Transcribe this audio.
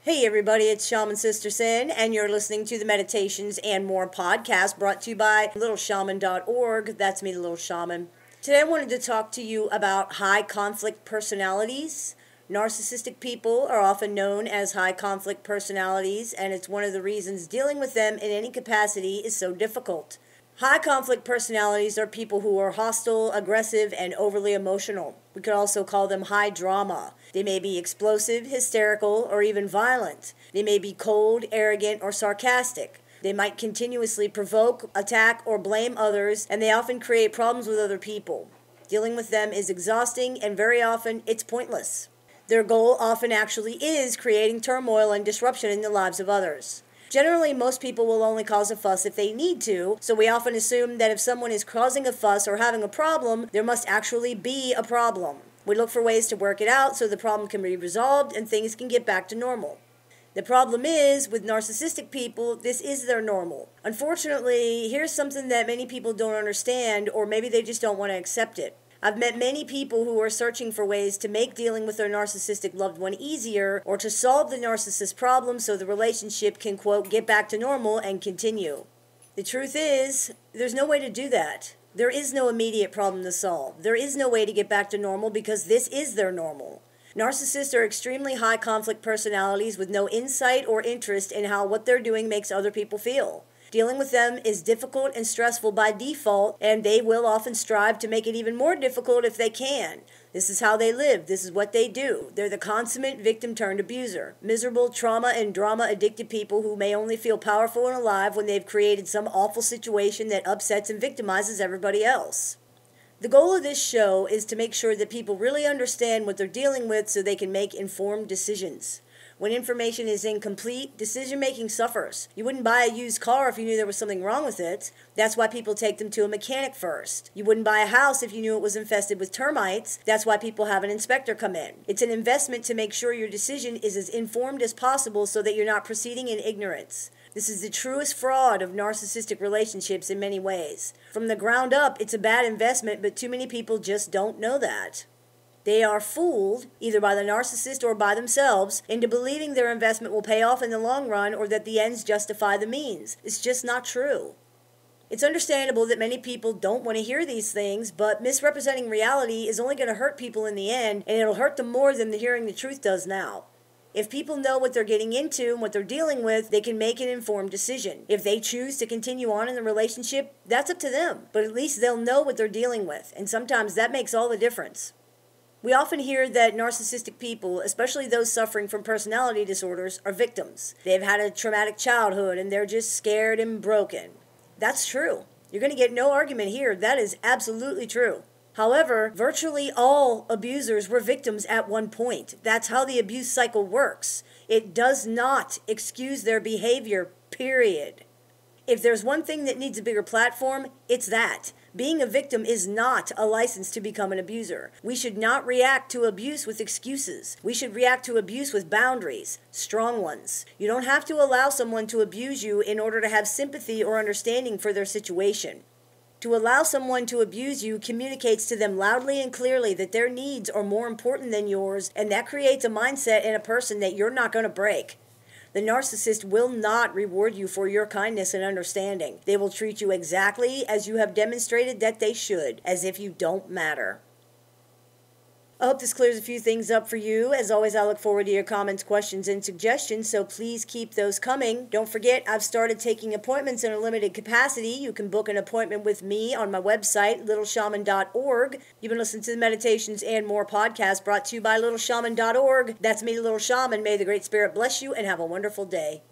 Hey everybody, it's Shaman Sister Sin, and you're listening to the Meditations and More podcast brought to you by littleshaman.org. That's me, the Little Shaman. Today I wanted to talk to you about high conflict personalities. Narcissistic people are often known as high conflict personalities, and it's one of the reasons dealing with them in any capacity is so difficult. High conflict personalities are people who are hostile, aggressive, and overly emotional. We could also call them high drama. They may be explosive, hysterical, or even violent. They may be cold, arrogant, or sarcastic. They might continuously provoke, attack, or blame others, and they often create problems with other people. Dealing with them is exhausting, and very often it's pointless. Their goal often actually is creating turmoil and disruption in the lives of others. Generally, most people will only cause a fuss if they need to, so we often assume that if someone is causing a fuss or having a problem, there must actually be a problem. We look for ways to work it out so the problem can be resolved and things can get back to normal. The problem is, with narcissistic people, this is their normal. Unfortunately, here's something that many people don't understand, or maybe they just don't want to accept it. I've met many people who are searching for ways to make dealing with their narcissistic loved one easier or to solve the narcissist problem so the relationship can, quote, get back to normal and continue. The truth is, there's no way to do that. There is no immediate problem to solve. There is no way to get back to normal because this is their normal. Narcissists are extremely high conflict personalities with no insight or interest in how what they're doing makes other people feel. Dealing with them is difficult and stressful by default, and they will often strive to make it even more difficult if they can. This is how they live. This is what they do. They're the consummate victim-turned-abuser. Miserable, trauma and drama-addicted people who may only feel powerful and alive when they've created some awful situation that upsets and victimizes everybody else. The goal of this show is to make sure that people really understand what they're dealing with so they can make informed decisions. When information is incomplete, decision-making suffers. You wouldn't buy a used car if you knew there was something wrong with it. That's why people take them to a mechanic first. You wouldn't buy a house if you knew it was infested with termites. That's why people have an inspector come in. It's an investment to make sure your decision is as informed as possible so that you're not proceeding in ignorance. This is the truest fraud of narcissistic relationships in many ways. From the ground up, it's a bad investment, but too many people just don't know that. They are fooled, either by the narcissist or by themselves, into believing their investment will pay off in the long run or that the ends justify the means. It's just not true. It's understandable that many people don't want to hear these things, but misrepresenting reality is only going to hurt people in the end, and it'll hurt them more than hearing the truth does now. If people know what they're getting into and what they're dealing with, they can make an informed decision. If they choose to continue on in the relationship, that's up to them, but at least they'll know what they're dealing with, and sometimes that makes all the difference. We often hear that narcissistic people, especially those suffering from personality disorders, are victims. They've had a traumatic childhood and they're just scared and broken. That's true. You're going to get no argument here. That is absolutely true. However, virtually all abusers were victims at one point. That's how the abuse cycle works. It does not excuse their behavior, period. If there's one thing that needs a bigger platform, it's that. Being a victim is not a license to become an abuser. We should not react to abuse with excuses. We should react to abuse with boundaries, strong ones. You don't have to allow someone to abuse you in order to have sympathy or understanding for their situation. To allow someone to abuse you communicates to them loudly and clearly that their needs are more important than yours, and that creates a mindset in a person that you're not going to break. The narcissist will not reward you for your kindness and understanding. They will treat you exactly as you have demonstrated that they should, as if you don't matter. I hope this clears a few things up for you. As always, I look forward to your comments, questions, and suggestions, so please keep those coming. Don't forget, I've started taking appointments in a limited capacity. You can book an appointment with me on my website, littleshaman.org. You've been listening to the Meditations and More podcast brought to you by littleshaman.org. That's me, Little Shaman. May the Great Spirit bless you and have a wonderful day.